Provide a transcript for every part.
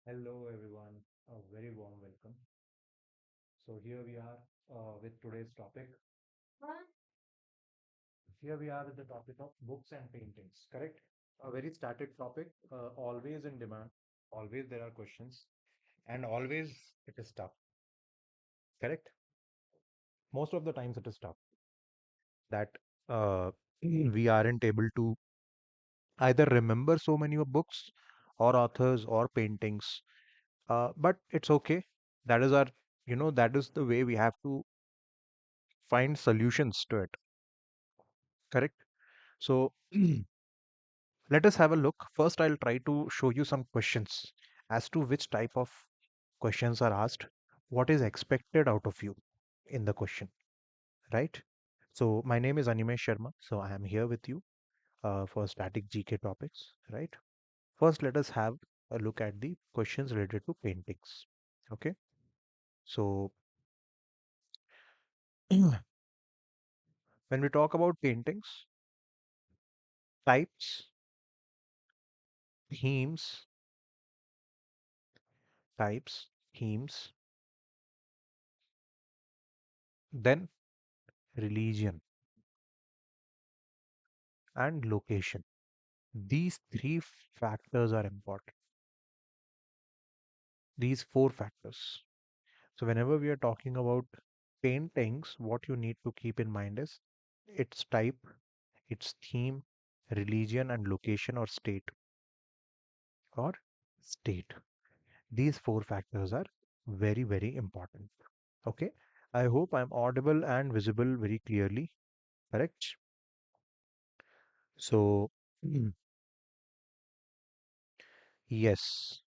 Hello everyone, a very warm welcome. So here we are with today's topic. Here we are with the topic of books and paintings, correct? A very static topic, always in demand, always there are questions, and always it is tough, correct? Most of the times it is tough that we aren't able to either remember so many of books or authors or paintings, but it's okay. That is our, that is the way we have to find solutions to it, correct? So let us have a look. First, I'll try to show you some questions as to which type of questions are asked, what is expected out of you in the question, right? So, my name is Animesh Sharma. So, I am here with you for static GK topics, right? First, let us have a look at the questions related to paintings. Okay. So, when we talk about paintings, types, themes, types, themes, then religion and location. These three factors are important. These four factors. So, whenever we are talking about paintings, what you need to keep in mind is its type, its theme, religion, and location or state. These four factors are very, very important. Okay. I hope I'm audible and visible very clearly. Correct. So, yes.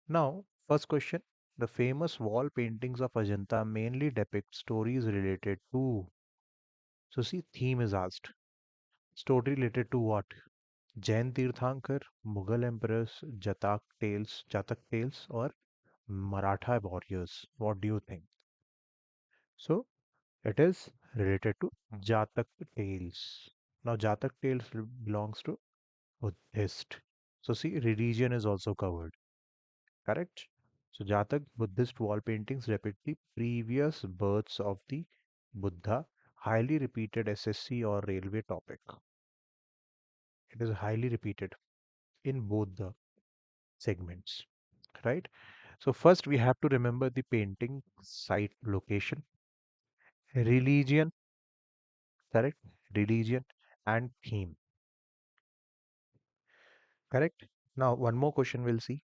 Now, first question. The famous wall paintings of Ajanta mainly depict stories related to. So, see, theme is asked. Story related to what? Jain Tirthankar, Mughal emperors, Jatak tales, or Maratha warriors. What do you think? So, it is related to Jatak tales. Now, Jatak tales belongs to Buddhist. So, see, religion is also covered. Correct? So Jatak Buddhist wall paintings depict the previous births of the Buddha, highly repeated SSC or railway topic. It is highly repeated in both the segments, right? So first we have to remember the painting site location, religion, correct? Religion and theme, correct? Now one more question we'll see.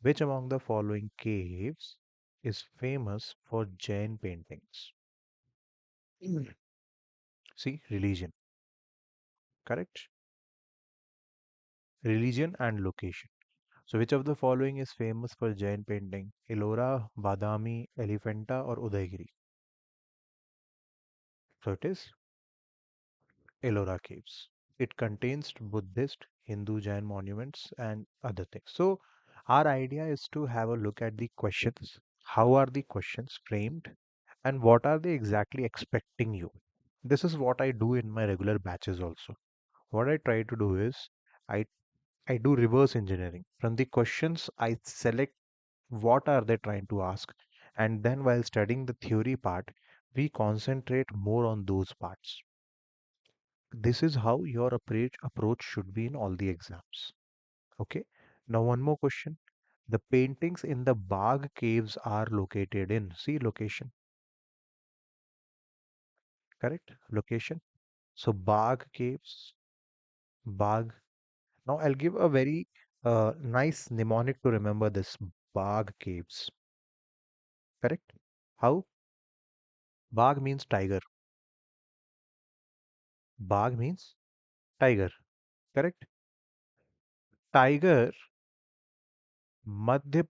Which among the following caves is famous for Jain paintings? See, religion, correct? Religion and location. So, which of the following is famous for Jain painting? Ellora, Badami, Elephanta, or Udaygiri? So, it is Ellora Caves. It contains Buddhist, Hindu, Jain monuments and other things. So, our idea is to have a look at the questions. How are the questions framed? And what are they exactly expecting you? This is what I do in my regular batches also. What I try to do is I I do reverse engineering. From the questions, I select what are they trying to ask, and then while studying the theory part, we concentrate more on those parts. This is how your approach should be in all the exams. Okay. Now one more question. The paintings in the Bagh caves are located in. See location, correct? Location. So Bagh caves, Bagh. Now I'll give a very nice mnemonic to remember this. Bagh caves. Correct? How? Bagh means tiger. Bagh means tiger. Correct? Tiger, Madhya,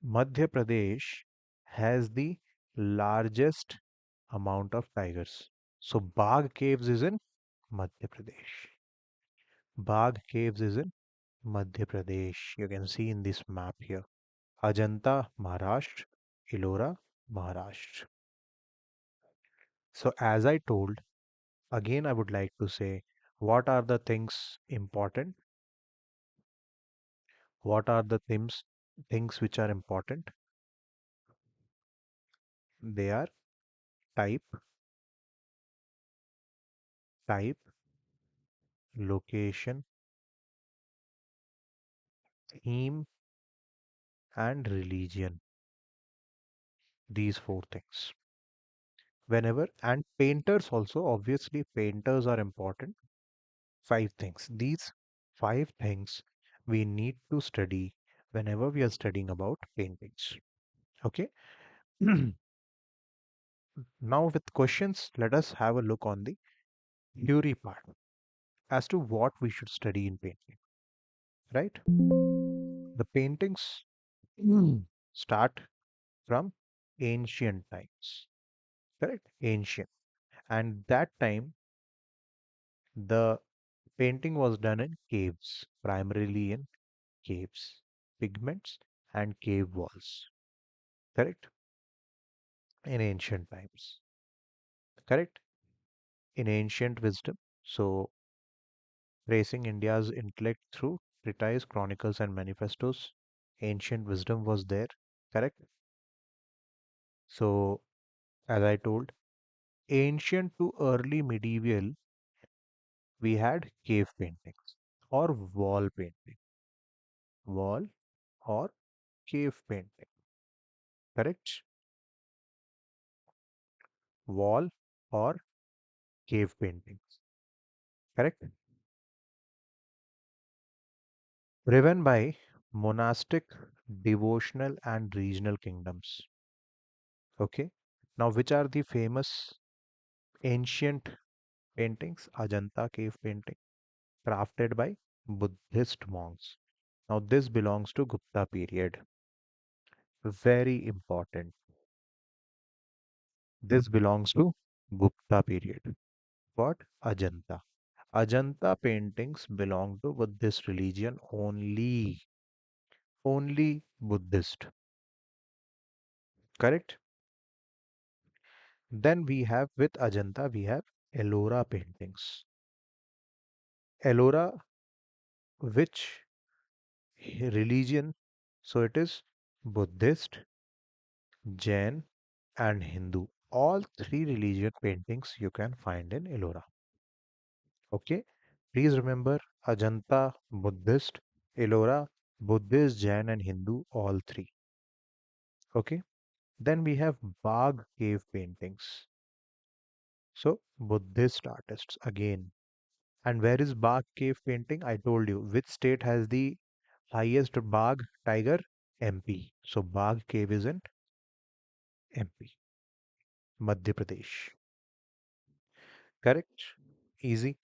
Madhya Pradesh has the largest amount of tigers. So Bagh Caves is in Madhya Pradesh. Bagh Caves is in Madhya Pradesh. You can see in this map here. Ajanta, Maharashtra. Ellora, Maharashtra. So as I told, again I would like to say, what are the things important? What are the things which are important? They are type, type, location, theme, and religion. These four things. Whenever, and painters also, obviously, painters are important. Five things. These five things we need to study whenever we are studying about paintings. Okay. Now, with questions, let us have a look on the theory part as to what we should study in painting. Right? The paintings start from ancient times. Correct? Ancient. And that time, the painting was done in caves, primarily in caves, pigments, and cave walls. Correct? In ancient times. Correct? In ancient wisdom. So, tracing India's intellect through treatise, chronicles, and manifestos, ancient wisdom was there. Correct? So, as I told, ancient to early medieval, we had cave paintings or wall painting. Wall or cave painting. Correct? Wall or cave paintings. Correct? Driven by monastic, devotional, and regional kingdoms. Okay. Now, which are the famous ancient paintings? Ajanta cave painting, crafted by Buddhist monks. Now, this belongs to Gupta period. Very important. This belongs to Gupta period. What? Ajanta. Ajanta paintings belong to Buddhist religion only. Only Buddhist. Correct? Then we have with Ajanta, we have Ellora paintings. Ellora, which religion? So it is Buddhist, Jain, and Hindu. All three religion paintings you can find in Ellora. Okay? Please remember Ajanta, Buddhist, Ellora, Buddhist, Jain, and Hindu, all three. Okay? Then we have Bagh cave paintings. So Buddhist artists again. And where is Bagh cave painting? I told you. Which state has the highest Bagh tiger? MP. So Bagh cave is in MP, Madhya Pradesh. Correct? Easy.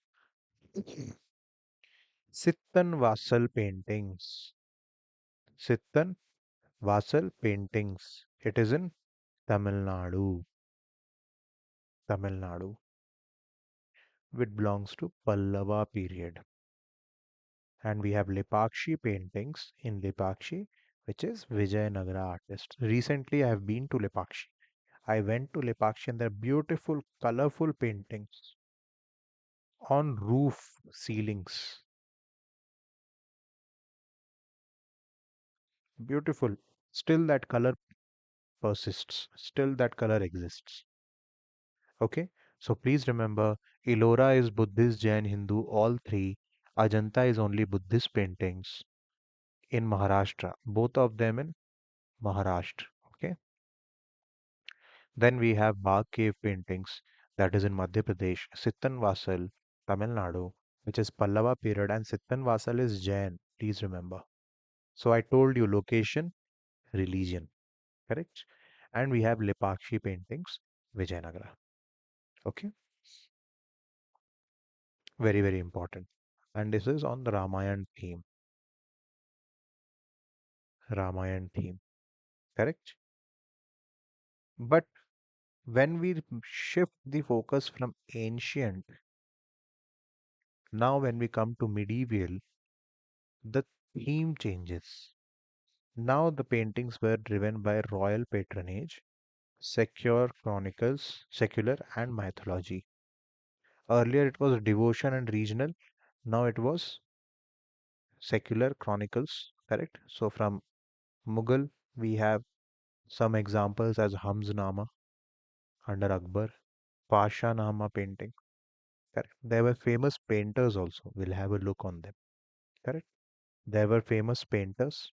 Sittan Vasal paintings. Sittan Vasal paintings. It is in Tamil Nadu. Tamil Nadu. Which belongs to Pallava period. And we have Lipakshi paintings in Lipakshi, which is Vijayanagara artist. Recently, I have been to Lipakshi. I went to Lipakshi and there are beautiful, colorful paintings on roof ceilings. Beautiful. Still that color persists. Still that color exists. Okay. So please remember, Ellora is Buddhist, Jain, Hindu, all three. Ajanta is only Buddhist paintings in Maharashtra. Both of them in Maharashtra. Okay. Then we have Bagh cave paintings that is in Madhya Pradesh, Sittan Vasal, Tamil Nadu, which is Pallava period, and Sittan Vasal is Jain. Please remember. So I told you location, religion, correct? And we have Lipakshi paintings, Vijayanagara. Okay, very, very important. And this is on the Ramayan theme. Ramayan theme, correct? But when we shift the focus from ancient, now when we come to medieval, the theme changes. Now the paintings were driven by royal patronage, secular and mythology. Earlier it was devotion and regional. Now it was secular chronicles, correct? So from Mughal, we have some examples as Hamznama under Akbar, Pasha Nama painting, correct? There were famous painters also. We'll have a look on them, correct? There were famous painters.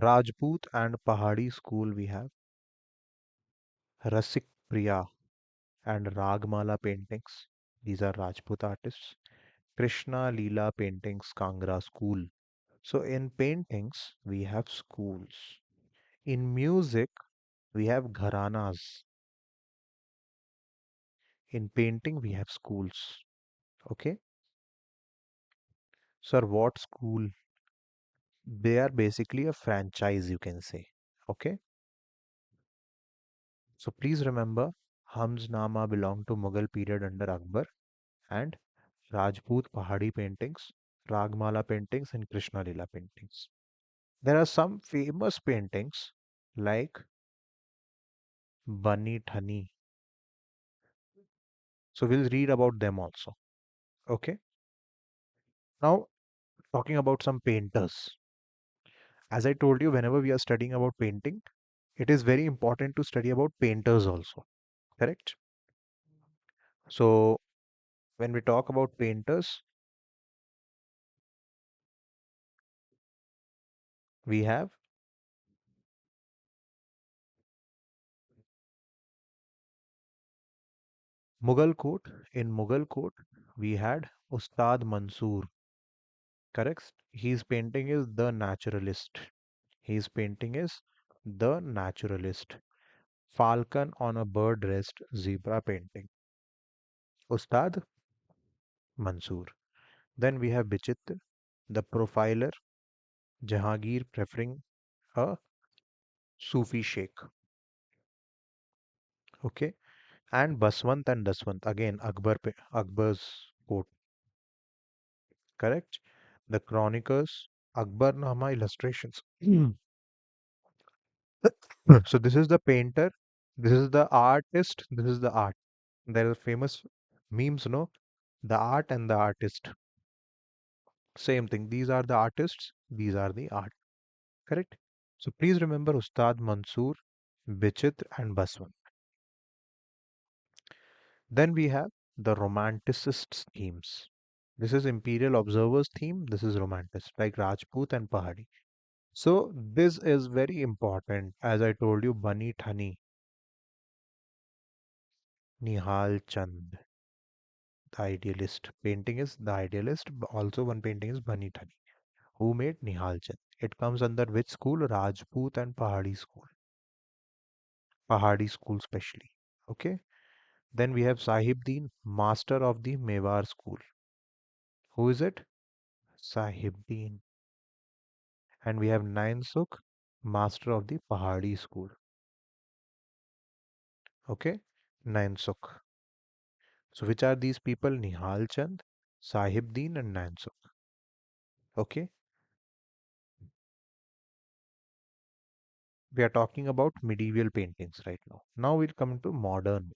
Rajput and Pahadi school we have. Rasik Priya and Ragmala paintings. These are Rajput artists. Krishna Leela paintings, Kangra school. So in paintings, we have schools. In music, we have gharanas. In painting, we have schools. Okay. Sir, what school? They are basically a franchise, you can say. Okay. So please remember, Hamz Nama belonged to Mughal period under Akbar and Rajput Pahadi paintings, Ragmala paintings, and Krishna Lila paintings. There are some famous paintings like Bunny Thani. So we'll read about them also. Okay. Now, talking about some painters. As I told you, whenever we are studying about painting, it is very important to study about painters also. Correct? So when we talk about painters, we have Mughal court. In Mughal court, we had Ustad Mansoor. Correct? His painting is The Naturalist. His painting is The Naturalist. Falcon on a bird rest zebra painting. Ustad Mansoor. Then we have Bichitra, the profiler, Jahangir preferring a Sufi sheikh. Okay. And Baswant and Daswant. Again, Akbar's court. Correct. The chronicles, Akbarnama illustrations. So this is the painter, this is the artist, this is the art. There are famous memes, no? The art and the artist. Same thing. These are the artists, these are the art. Correct? So please remember Ustad Mansoor, Bichit, and Baswant. Then we have the Romanticists themes. This is Imperial Observers theme, this is Romanticist, like Rajput and Pahadi. So this is very important. As I told you, Bani Thani, Nihal Chand, the idealist. Painting is the idealist. Also, one painting is Bani Thani. Who made Nihal Chand? It comes under which school? Rajput and Pahadi school. Pahadi school specially. Okay. Then we have Sahibdeen, master of the Mewar school. Who is it? Sahibdeen. And we have Nain Sukh, master of the Pahadi school. Okay. Nain Sukh. So which are these people? Nihal Chand, Sahibdeen, and Nain Sukh. Okay. We are talking about medieval paintings right now. Now we'll come to modern,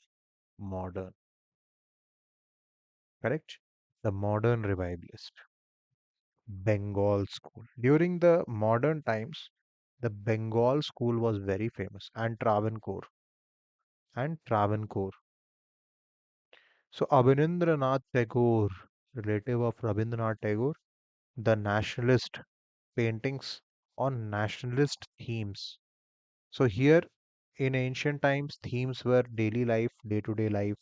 correct? The modern revivalist, Bengal school. During the modern times, the Bengal school was very famous, and Travancore. So Abhinandranath Tagore, relative of Rabindranath Tagore, the nationalist paintings on nationalist themes. So here in ancient times, themes were daily life, day-to-day life.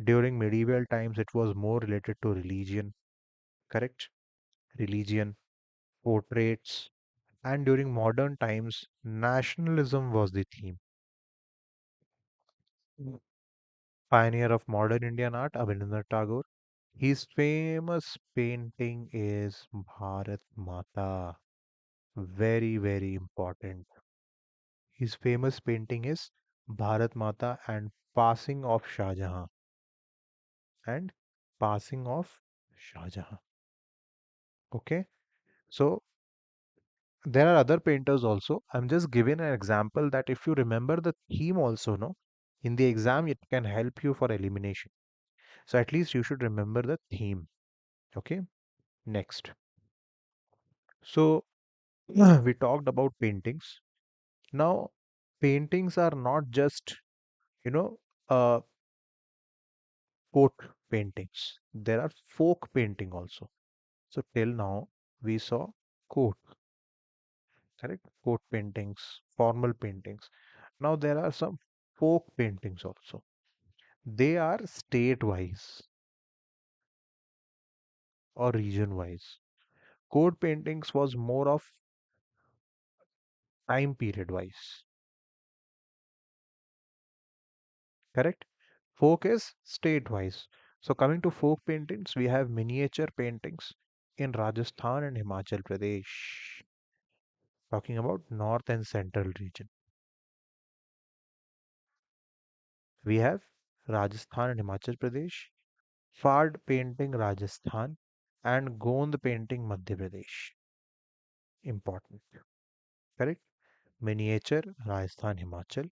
During medieval times, it was more related to religion, correct? Religion, portraits, and during modern times, nationalism was the theme. Mm. Pioneer of modern Indian art, Abhinandan Tagore. His famous painting is Bharat Mata. Very, very important. His famous painting is Bharat Mata and Passing of Shah Jahan. And Passing of Shah Jahan. Okay. So there are other painters also. I'm just giving an example that if you remember the theme also, no, in the exam, it can help you for elimination. So at least you should remember the theme. Okay. Next. So we talked about paintings. Now, paintings are not just, you know, uh, coat paintings. There are folk painting also. So till now, we saw coat, correct? Coat paintings, formal paintings. Now there are some folk paintings also. They are state wise or region wise. Coat paintings was more of time period wise, correct? Folk is state wise. So coming to folk paintings, we have miniature paintings in Rajasthan and Himachal Pradesh. Talking about north and central region. We have Rajasthan and Himachal Pradesh, Fard painting Rajasthan, and Gond painting Madhya Pradesh. Important, correct? Miniature Rajasthan, Himachal,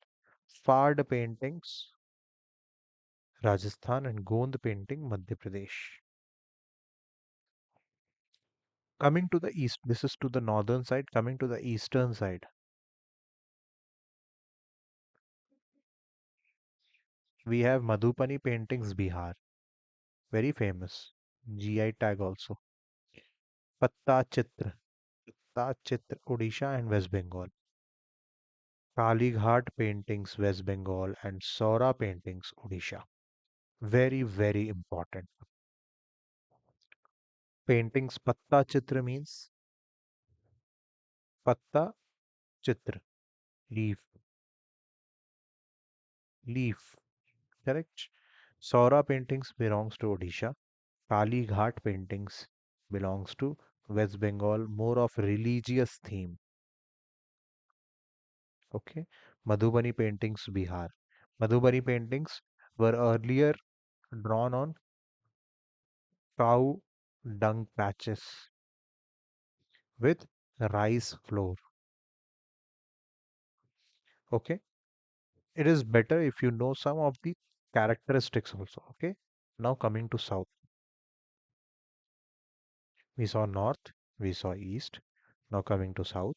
Fard paintings Rajasthan, and Gond painting Madhya Pradesh. Coming to the east, this is to the northern side. Coming to the eastern side, we have Madhupani paintings Bihar, very famous. GI tag also. Patta Chitra, Patta Chitra Odisha and West Bengal. Kalighat paintings West Bengal and Saura paintings Odisha. Very, very important. Paintings Patta Chitra means Patta Chitra, leaf, leaf, correct? Saura paintings belongs to Odisha. Kali Ghat paintings belongs to West Bengal, more of religious theme. Okay. Madhubani paintings, Bihar. Madhubani paintings were earlier drawn on cow dung patches with rice flour. Okay. It is better if you know some of the characteristics also. Okay. Now coming to south. We saw north, we saw east. Now coming to south,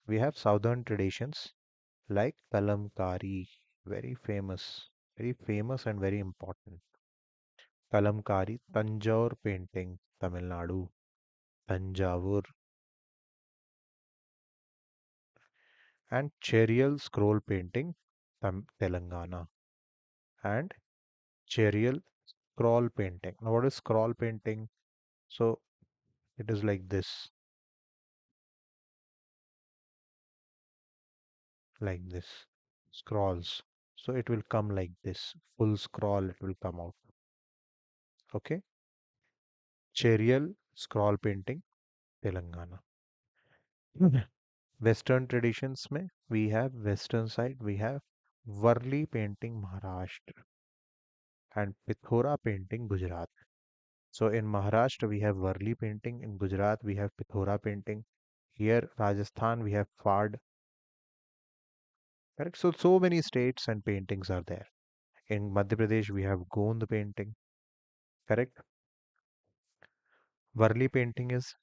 we have southern traditions like Kalamkari, very famous and very important. Kalamkari, Tanjore painting, Tamil Nadu, Tanjavur, and Cherial scroll painting, Telangana, and Cherial scroll painting. Now, what is scroll painting? So, it is like this, like this, scrolls. So, it will come like this, full scroll, it will come out. Okay, Cherial scroll painting, Telangana. Western traditions में we have western side we have Varli painting Maharashtra and Pithora painting Gujarat. So in Maharashtra we have Varli painting, in Gujarat we have Pithora painting. Here Rajasthan we have Fard. Correct. So many states and paintings are there. In Madhya Pradesh we have Gond painting. Correct. Varli painting is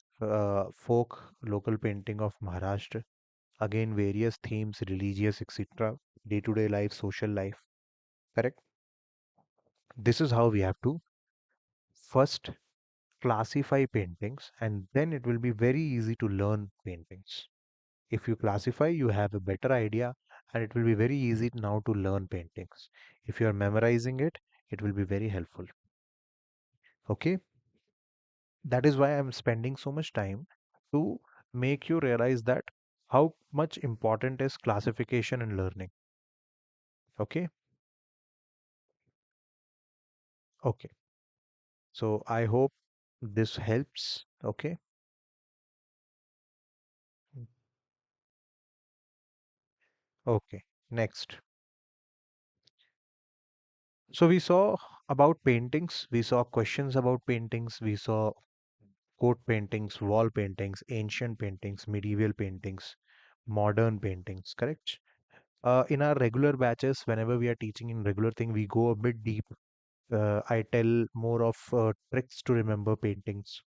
folk local painting of Maharashtra. Again various themes, religious, etc. Day to day life, social life. Correct. This is how we have to first classify paintings, and then it will be very easy to learn paintings. If you classify, you have a better idea, and it will be very easy now to learn paintings. If you are memorizing it, it will be very helpful. Okay, that is why I'm spending so much time to make you realize that how much important is classification and learning. Okay, okay. So I hope this helps. Okay, okay. Next. So we saw about paintings, we saw questions about paintings, we saw coat paintings, wall paintings, ancient paintings, medieval paintings, modern paintings, correct? In our regular batches, whenever we are teaching in regular thing, we go a bit deep. I tell more of tricks to remember paintings.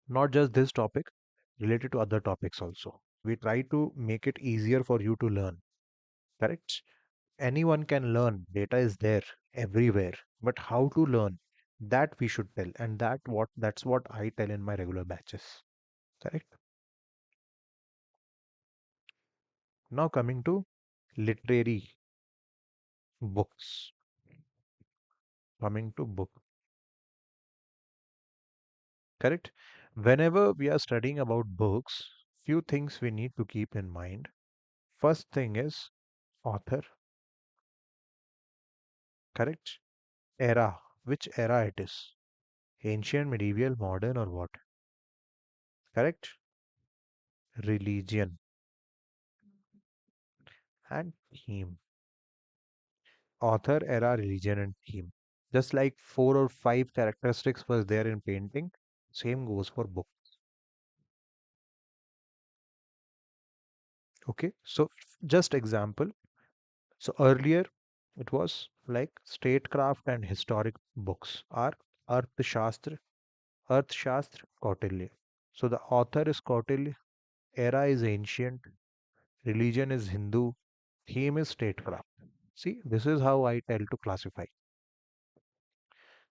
Not just this topic, related to other topics also. We try to make it easier for you to learn. Correct? Anyone can learn. Data is there everywhere. But how to learn? That we should tell. And that's what I tell in my regular batches. Correct? Now coming to literary books. Coming to book. Correct? Whenever we are studying about books, few things we need to keep in mind. First thing is author. Correct? Era. Which era it is? Ancient, medieval, modern, or what? Correct? Religion and theme. Author, era, religion, and theme. Just like 4 or 5 characteristics was there in painting, same goes for book. Okay, so just example. So earlier it was like statecraft and historic books are Arthashastra, Arthashastra, Kautilya. So the author is Kautilya, era is ancient, religion is Hindu, theme is statecraft. See, this is how I tell to classify.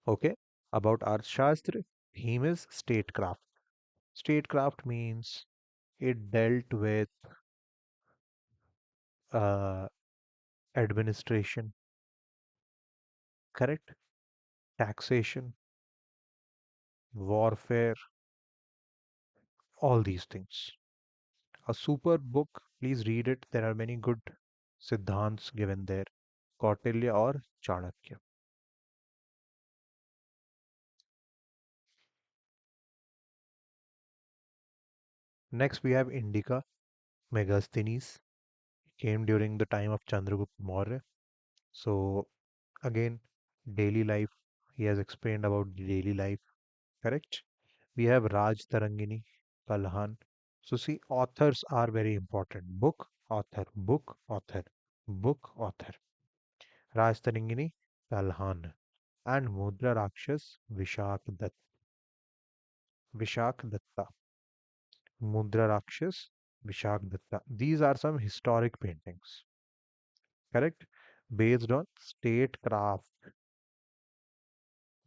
Okay, about Arthashastra, theme is statecraft. Statecraft means it dealt with uh, administration, correct? Taxation, warfare, all these things. A super book, please read it. There are many good siddhants given there. Kautilya or Chanakya. Next, we have Indica, Megasthenes. Came during the time of Chandragupta Maurya. So, again, daily life. He has explained about the daily life, correct? We have Raj Tarangini, Kalhan. So, see, authors are very important. Book, author, book, author, book, author. Raj Tarangini, Kalhan. And Mudra Rakshas, Vishak Datta. Mudra Rakshas, Vishak Datta. These are some historic paintings, correct? Based on statecraft.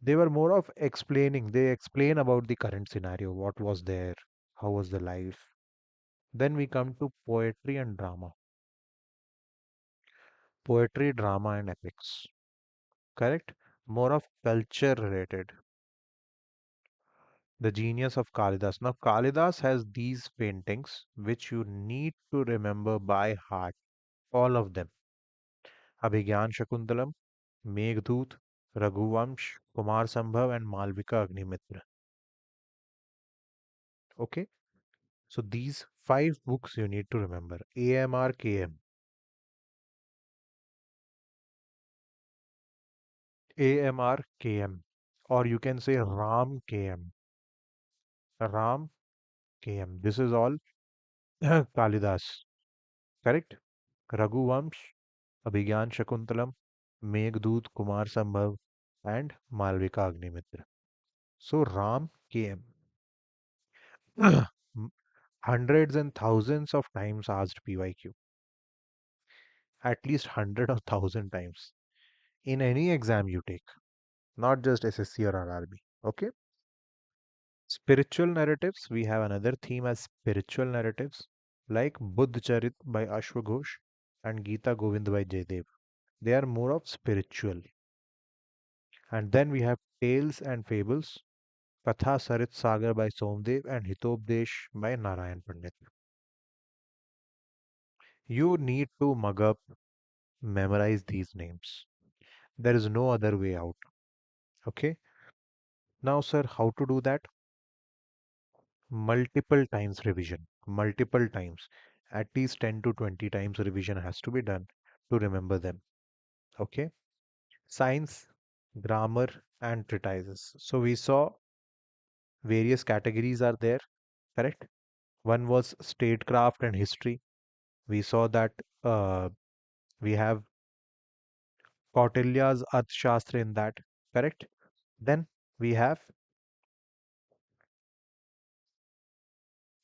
They were more of explaining. They explain about the current scenario, what was there, how was the life. Then we come to poetry and drama. Poetry, drama, and epics, correct? More of culture related. The genius of Kalidas. Now, Kalidas has these paintings which you need to remember by heart, all of them. Abhigyan Shakuntalam, Meghdoot, Raghuvamsh, Kumar Sambhav, and Malvika Agnimitra. Okay, so these 5 books you need to remember. AMRKM, AMRKM, or you can say Ram KM, Ram KM. This is all Kalidas, correct? Raghuvamsh, Abhigyan Shakuntalam, Meghdoot, Kumar Sambhav, and Malvika Agnimitra. So Ram KM. Hundreds and thousands of times asked PYQ, at least 100 or 1,000 times in any exam you take, not just SSC or RRB. Okay. Spiritual narratives, we have another theme as spiritual narratives like Buddha Charit by Ashwaghosh and Gita Govind by Jaydev. They are more of spiritual. And then we have tales and fables, Katha Sarit Sagar by Somdev and Hitopdesh by Narayan Pandit. You need to mug up, memorize these names. There is no other way out. Okay. Now, sir, how to do that? Multiple times revision. Multiple times. At least 10 to 20 times revision has to be done to remember them. Okay. Science, grammar, and treatises. So we saw various categories are there, correct? One was statecraft and history. We saw that we have Kautilya's Arthashastra in that, correct? Then we have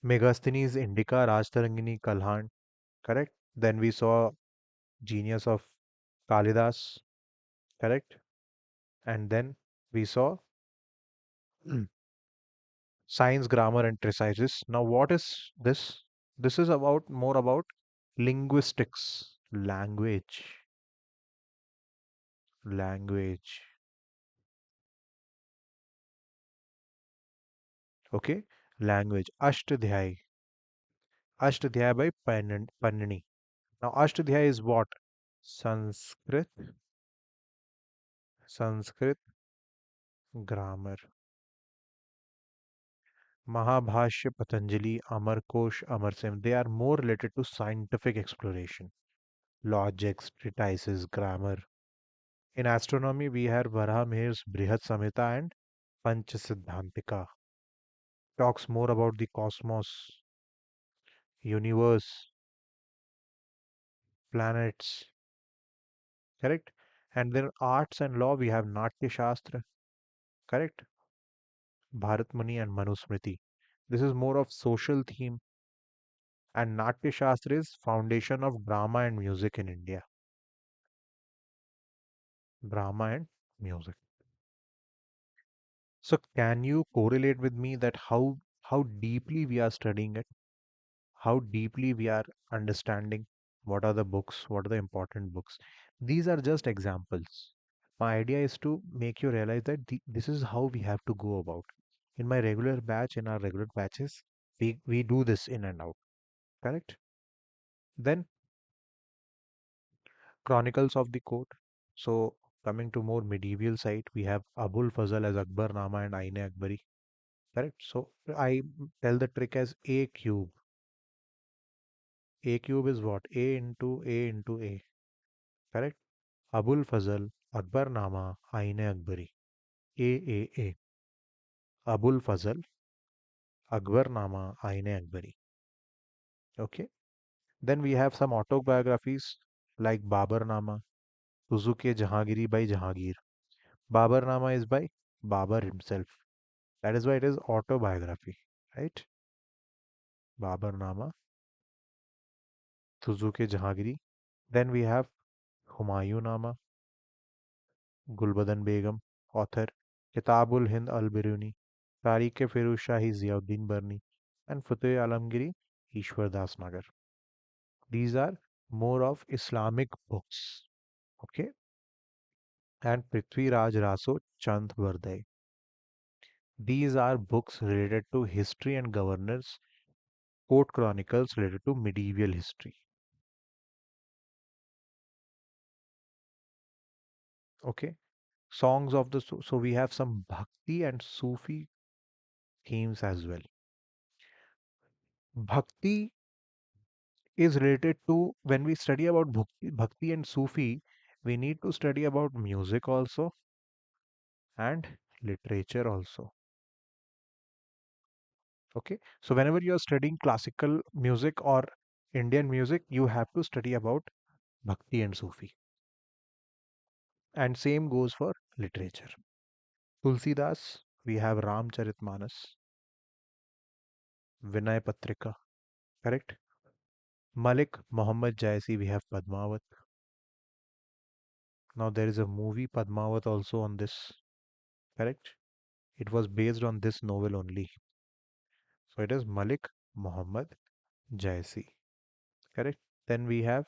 Megasthenes Indica, Rajtarangini Kalhan, correct? Then we saw Genius of Kalidas, correct? And then we saw Science, Grammar, and Treatises. Now, what is this? This is about more about linguistics, language. Okay, language. Ashtadhyay by Panini. Now, Ashtadhyay is what? Sanskrit, Sanskrit grammar. Mahabhashya, Patanjali, Amarkosh, Amarsim, they are more related to scientific exploration, logics, treatises, grammar. In astronomy, we have Varahamihir's Brihat Samhita and Panchasiddhantika. Talks more about the cosmos, universe, planets, correct? And then arts and law, we have Natya Shastra, correct? Bharatmani and Manusmriti. This is more of social theme, and Natya Shastra is foundation of drama and music in India. Drama and music. So can you correlate with me that how deeply we are studying it, how deeply we are understanding what are the books, what are the important books? These are just examples. My idea is to make you realize that this is how we have to go about. In my regular batch, in our regular batches, we do this in and out, correct? Then Chronicles of the Court. So coming to more medieval side, we have Abul Fazl as Akbar Nama and Aine Akbari. Correct. So I tell the trick as A cube. A cube is what? A into A into A. Correct. Abul Fazl, Akbar Nama, Aine Akbari. A. Abul Fazl, Akbar Nama, Aine Akbari. Okay. Then we have some autobiographies like Babar Nama, Suzuki Jahangiri by Jahangir. Babar Nama is by Babar himself. That is why it is autobiography. Right? Babar Nama, Suzuki Jahangiri. Then we have Humayun Nama, Gulbadan Begum, author, Kitabul Hind al Biruni, Tariq Firuz Shahi Ziauddin Barni, and Fateh Alamgiri Ishwar Das Nagar. These are more of Islamic books. Okay. And Prithvi Raj Raso Chand Vardai. These are books related to history and governance, court chronicles related to medieval history. Okay. Songs of the so we have some bhakti and Sufi themes as well. Bhakti is related to when we study about bhakti and Sufi, we need to study about music also and literature also. Okay, so whenever you are studying classical music or Indian music, you have to study about bhakti and Sufi, and same goes for literature. Tulsidas, we have Ramcharitmanas, Vinay Patrika, correct? Malik Muhammad Jaisi, we have Padmavat. Now there is a movie Padmavat also on this, correct? It was based on this novel only. So it is Malik Muhammad Jaisi. Correct. Then we have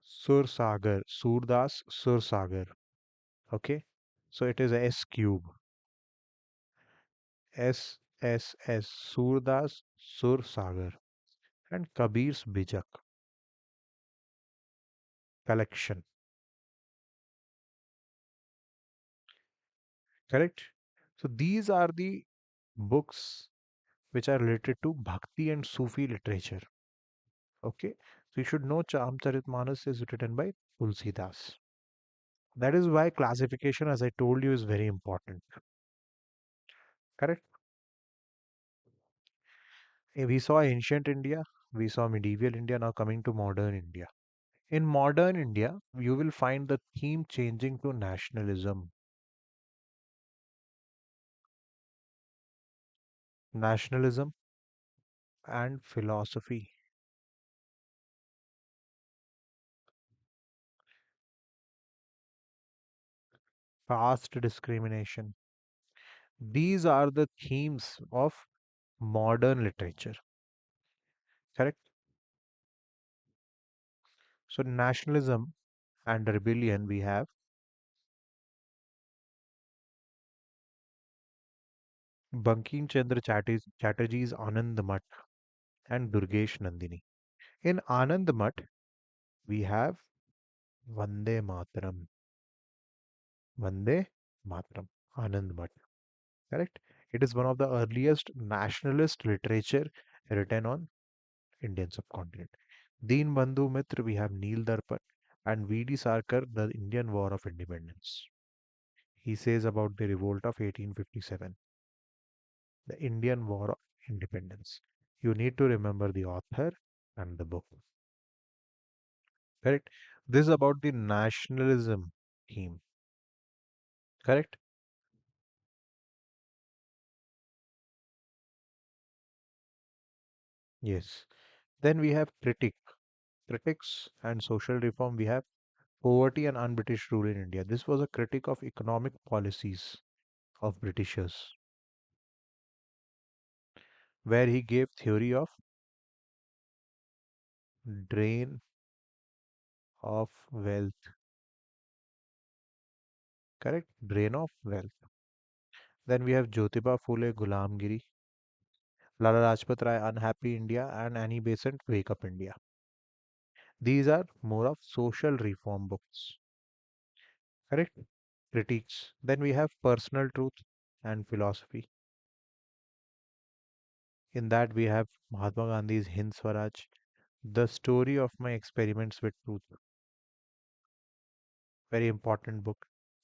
Sur Sagar, Surdas Sur Sagar. Okay. So it is S cube. SSS Surdas Sur Sagar. And Kabir's Bijak collection. Correct. So these are the books which are related to Bhakti and Sufi literature. Okay. So you should know Chamcharitmanas is written by Tulsidas. That is why classification, as I told you, is very important. Correct? We saw ancient India, we saw medieval India, now coming to modern India. In modern India, you will find the theme changing to nationalism. nationalism and philosophy, caste discrimination. These are the themes of modern literature, correct? So, nationalism and rebellion, we have Bankim Chandra Chatterjee's Anand Math and Durgesh Nandini. In Anand Math, we have Vande Mataram. Vande Mataram. Anand Math. Correct? It is one of the earliest nationalist literature written on Indian subcontinent. Deen Bandhu Mitra, we have Neel Darpan and V.D. Sarkar, the Indian War of Independence. He says about the revolt of 1857, the Indian War of Independence. You need to remember the author and the book. Correct? This is about the nationalism theme. Correct? Yes. Then we have critics and social reform. We have poverty and un-British rule in India. This was a critic of economic policies of Britishers, where he gave theory of drain of wealth. Correct? Drain of wealth. Then we have Jyotiba Phule Gulamgiri, Lala Rajpat Rai Unhappy India, and Annie Besant Wake Up India. These are more of social reform books. Correct? Critiques. Then we have personal truth and philosophy. In that we have Mahatma Gandhi's Hind Swaraj, the story of my experiments with truth. Very important book.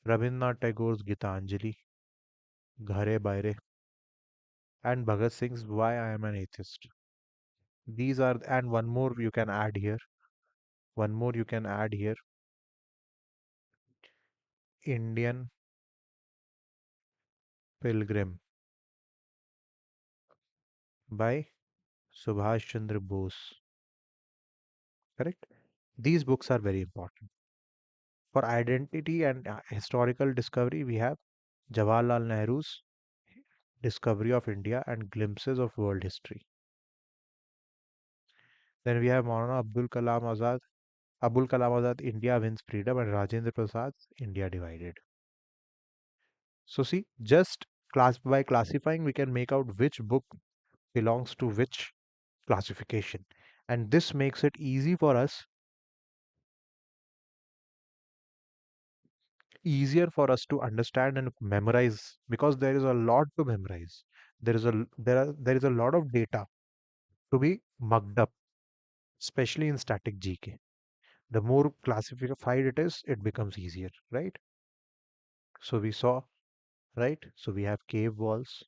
Rabindranath Tagore's Gitanjali, Ghare Baire, and Bhagat Singh's Why I Am an Atheist. These are, and one more you can add here. One more you can add here. Indian Pilgrim by Subhash Chandra Bose. Correct? These books are very important. For identity and historical discovery, we have Jawaharlal Nehru's Discovery of India and Glimpses of World History. Then we have Maulana Abdul Kalam Azad, India Wins Freedom, and Rajendra Prasad's India Divided. So see, just class by classifying, we can make out which book belongs to which classification, and this makes it easier for us to understand and memorize because there is a lot to memorize. There is a lot of data to be mugged up, especially in static GK. The more classified it is, it becomes easier, right? So we saw, right? So we have cave walls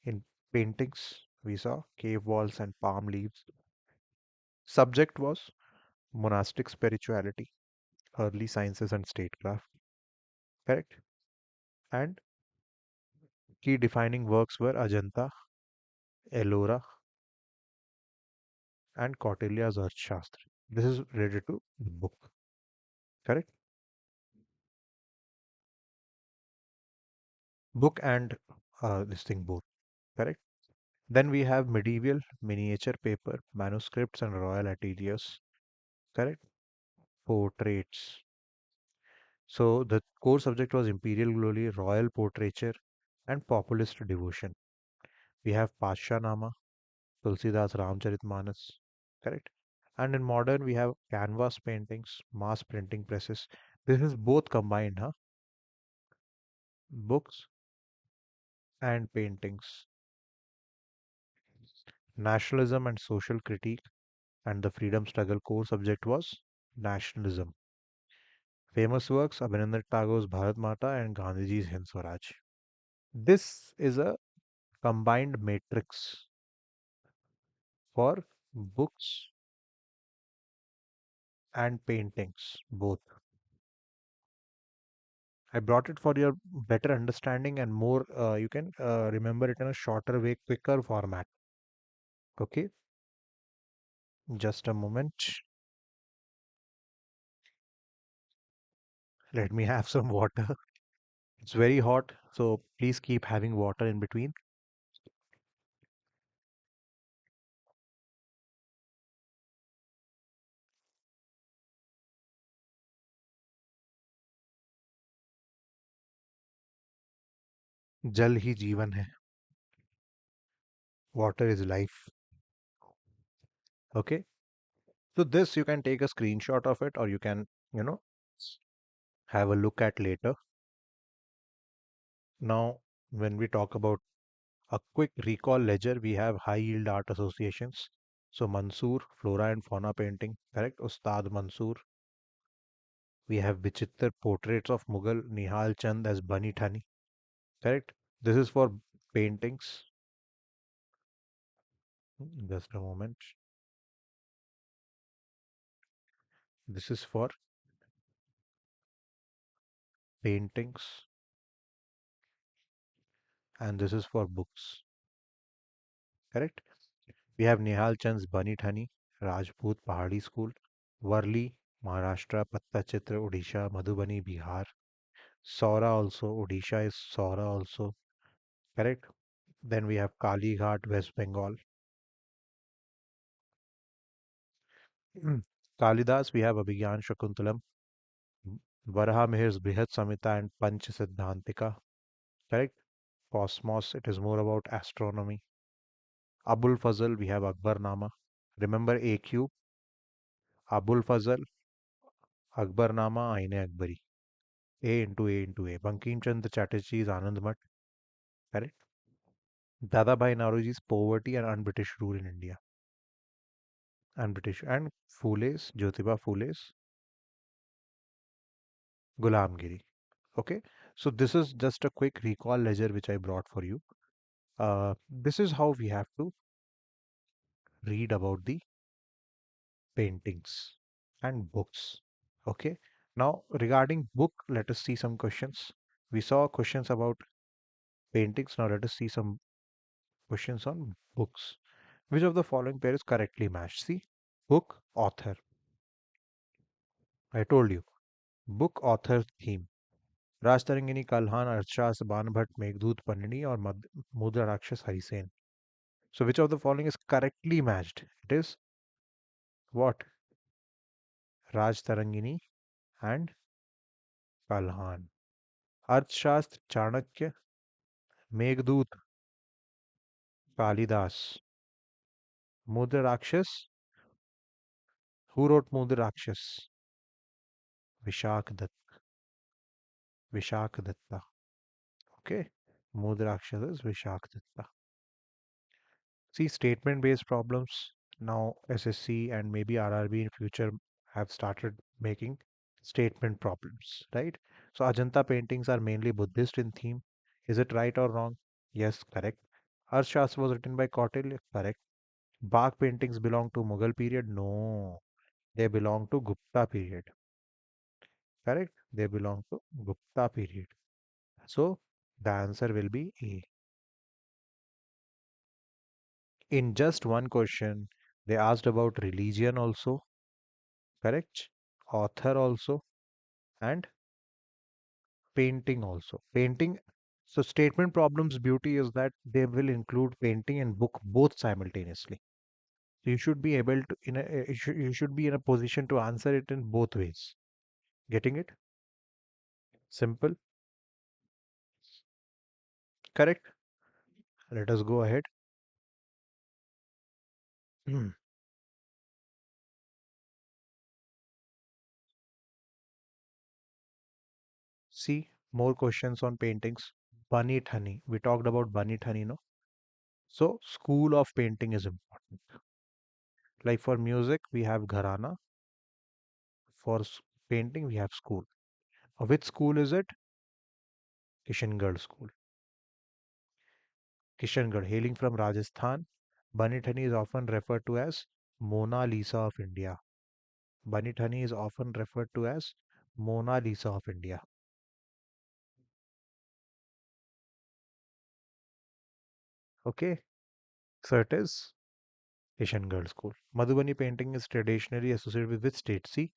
in paintings. We saw cave walls and palm leaves. Subject was monastic spirituality, early sciences and statecraft, correct? And key defining works were Ajanta, Ellora, and Kautilya's Arthashastra. This is related to the book, correct? Book and this thing both, correct? Then we have medieval miniature paper, manuscripts, and royal ateliers, correct? Portraits. So the core subject was imperial glory, royal portraiture, and populist devotion. We have Pashanama, Tulsidas Ramcharitmanas, correct? And in modern, we have canvas paintings, mass printing presses. This is both combined, huh? Books and paintings. Nationalism and social critique and the freedom struggle core subject was nationalism. Famous works Abhinandan Tagore's Bharat Mata and Gandhiji's Hind Swaraj. This is a combined matrix for books and paintings both. I brought it for your better understanding and more, you can remember it in a shorter way, quicker format. Okay, just a moment. Let me have some water. It's very hot, so please keep having water in between. जल ही जीवन है. Water is life. Okay. So this you can take a screenshot of it or you can, you know, have a look at later. Now, when we talk about a quick recall ledger, we have high yield art associations. So Mansoor, Flora and Fauna painting, correct? Ustad Mansoor. We have Vichittar portraits of Mughal Nihal Chand as Bani Thani, correct? This is for paintings. Just a moment. This is for paintings and this is for books, correct? We have Nihal Chand's Bani Thani, Rajput Pahadi School, Worli, Maharashtra, Patta Chitra, Odisha, Madhubani, Bihar. Saura also, Odisha is Saura also, correct? Then we have Kali Ghat, West Bengal. Mm. Kalidas, we have Abhigyan Shakuntalam, Varaha Mihir's Brihat Samhita and Panch Siddhantika, correct? Cosmos, it is more about astronomy. Abul Fazl, we have Akbarnama. Remember AQ, Abul Fazl, Akbarnama, Aine Akbari. A into A into A. Bankim Chandra Chatterjee's Anand Math, correct? Dadabhai Naoroji's Poverty and Un-British Rule in India. Un-British and Phule's, Jyotiba Phule's Gulamgiri. Okay, so this is just a quick recall ledger which I brought for you. This is how we have to read about the paintings and books. Okay, now regarding book, let us see some questions. We saw questions about paintings. Now let us see some questions on books. Which of the following pair is correctly matched? See, book, author. I told you. Book, author, theme. राज तरंगिनी कल्हान अर्थशास्त्र बाणभट्ट मेघदूत पन्निनी और मुद्रा राक्षस Harisena. So which of the following is correctly matched? It is what? Raj Tarangini and Kalhan. अर्थशास्त्र चाणक्य, मेघदूत कालिदास, मुद्र राक्षस. Who wrote मुद्र राक्षस? Vishakh Dutt. Vishakh Dutta. Okay. मुद्र राक्षस is Vishakh Dutta. See, statement-based problems. Now SSC and maybe RRB in future have started making statement problems, right? So Ajanta paintings are mainly Buddhist in theme. Is it right or wrong? Yes, correct. Arthashastra was written by Kautilya, correct. Bagh paintings belong to Mughal period? No, they belong to Gupta period, correct? They belong to Gupta period. So the answer will be A. In just one question, they asked about religion also, correct? Author also, and painting also. Painting. So statement problems beauty is that they will include painting and book both simultaneously. So you should be able to you should be in a position to answer it in both ways. Getting it? Simple. Correct. Let us go ahead. See more questions on paintings. Bunny Thani. We talked about Bunny Thani, no? So school of painting is important. Like for music, we have Gharana. For painting, we have school. Which school is it? Kishangarh School. Kishangarh, hailing from Rajasthan, Bani Thani is often referred to as Mona Lisa of India. Bani Thani is often referred to as Mona Lisa of India. Okay, so it is Asian Girls School. Madhubani painting is traditionally associated with which state? See,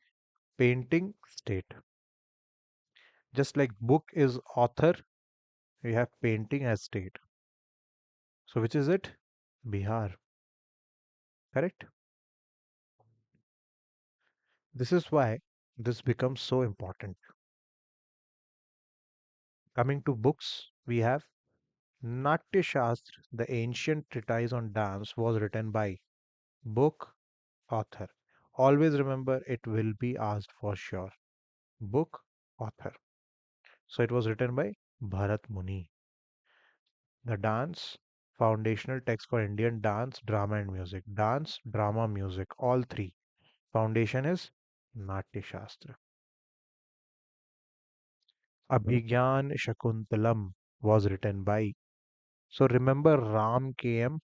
painting state. Just like book is author, we have painting as state. So which is it? Bihar. Correct? This is why this becomes so important. Coming to books, we have Natya Shastra, the ancient treatise on dance, was written by book author. Always remember it will be asked for sure. Book author. So it was written by Bharat Muni. The dance, foundational text for Indian dance, drama, and music. Dance, drama, music, all three. Foundation is Natya Shastra. Abhigyan Shakuntalam was written by. So remember Ram KM,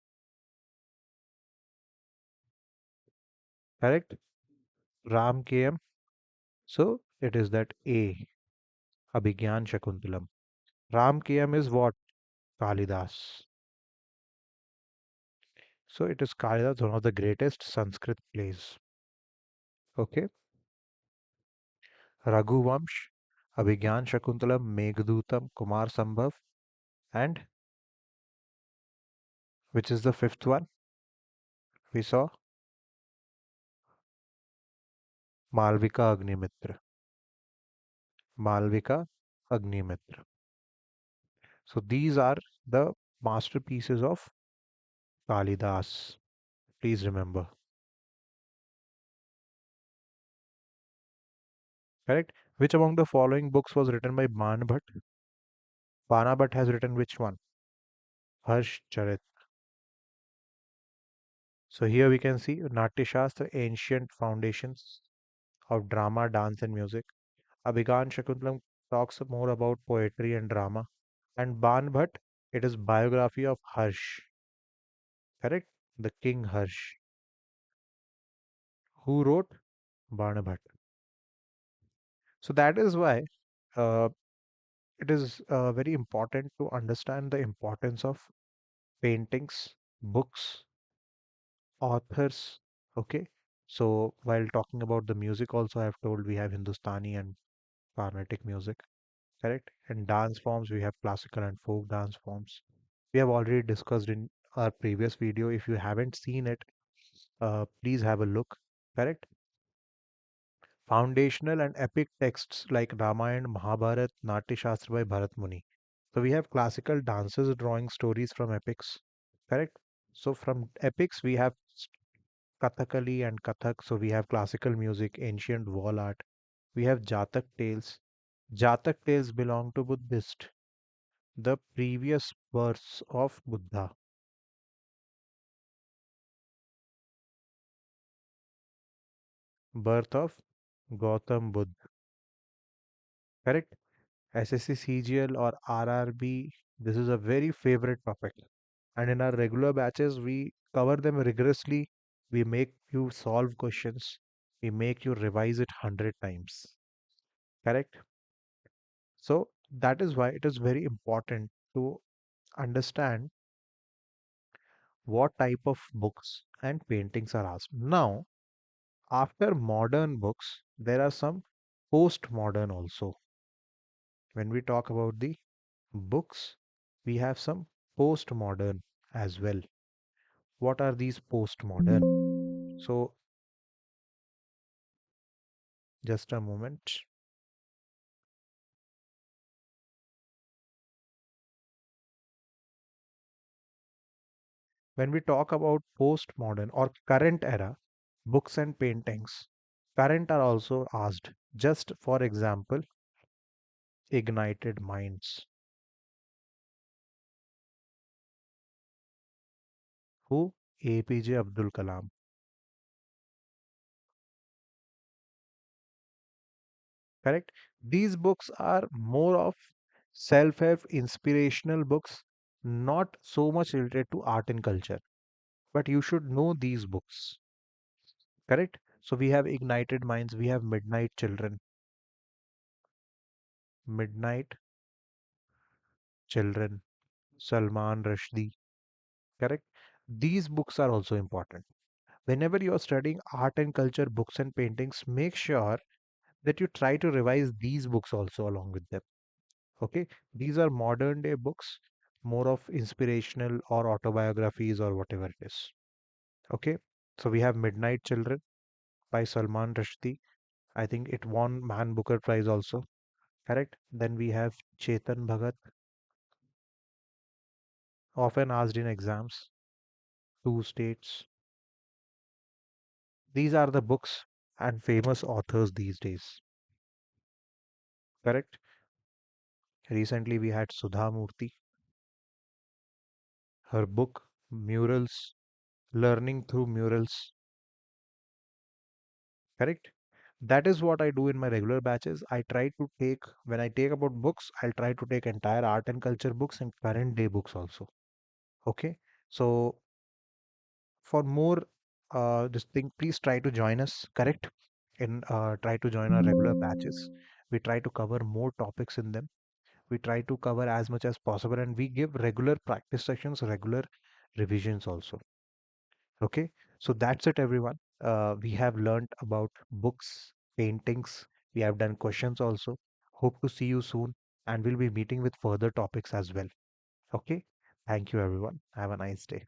correct? Ram KM. So it is that A, Abhigyan Shakuntalam. Ram KM is what? Kalidas. So it is Kalidas, one of the greatest Sanskrit plays. Okay. Raghuvamsh, Abhigyan Shakuntalam, Meghdutam, Kumar Sambhav, and which is the fifth one? We saw Malvika Agnimitra. Malvika Agnimitra. So these are the masterpieces of Kalidas. Please remember. Correct? Which among the following books was written by Banbhat? Banabhat has written which one? Harsh Charit. So here we can see Natya Shastra, ancient foundations of drama, dance, and music. Abhigan Shakuntalam talks more about poetry and drama. And Banbhat, it is biography of Harsh. Correct? The King Harsh. Who wrote? Banabhat. So that is why uh, it is very important to understand the importance of paintings, books, authors. Okay. So while talking about the music, also I have told we have Hindustani and Carnatic music, correct? And dance forms, we have classical and folk dance forms. We have already discussed in our previous video. If you haven't seen it, please have a look, correct? Foundational and epic texts like Ramayana, Mahabharata, Natya Shastra by Bharat Muni. So we have classical dances drawing stories from epics, correct? So from epics we have Kathakali and Kathak. So we have classical music, ancient wall art. We have Jatak tales. Jatak tales belong to Buddhist, the previous births of Buddha, birth of Gautam Buddha, correct? SSC CGL or RRB, this is a very favorite topic. And in our regular batches, we cover them rigorously. We make you solve questions. We make you revise it 100 times. Correct? So that is why it is very important to understand what type of books and paintings are asked. Now, after modern books, there are some postmodern also. When we talk about the books, we have some postmodern as well. What are these postmodern? So, just a moment. When we talk about postmodern or current era books and paintings, current are also asked. Just for example, ignited minds. Who? APJ Abdul Kalam. Correct? These books are more of self-help inspirational books, not so much related to art and culture. But you should know these books. Correct? So we have ignited minds, we have midnight children. Midnight children. Salman Rushdie. correct? These books are also important. Whenever you are studying art and culture books and paintings, make sure that you try to revise these books also along with them. Okay, these are modern day books, more of inspirational or autobiographies or whatever it is. Okay, so we have Midnight Children by Salman Rushdie. I think it won Man Booker Prize also. Correct. Then we have Chetan Bhagat, often asked in exams, Two States. These are the books and famous authors these days. Correct. Recently we had Sudha Murthy, her book Murals, Learning Through Murals. Correct. That is what I do in my regular batches. I try to take, when I take about books, I'll try to take entire art and culture books and current day books also. Okay. So for more this thing, please try to join us, correct? In try to join our regular batches. We try to cover more topics in them. We try to cover as much as possible, and we give regular practice sessions, regular revisions also. Okay, so that's it, everyone. We have learned about books, paintings. We have done questions also. Hope to see you soon, and we'll be meeting with further topics as well. Okay, thank you, everyone. Have a nice day.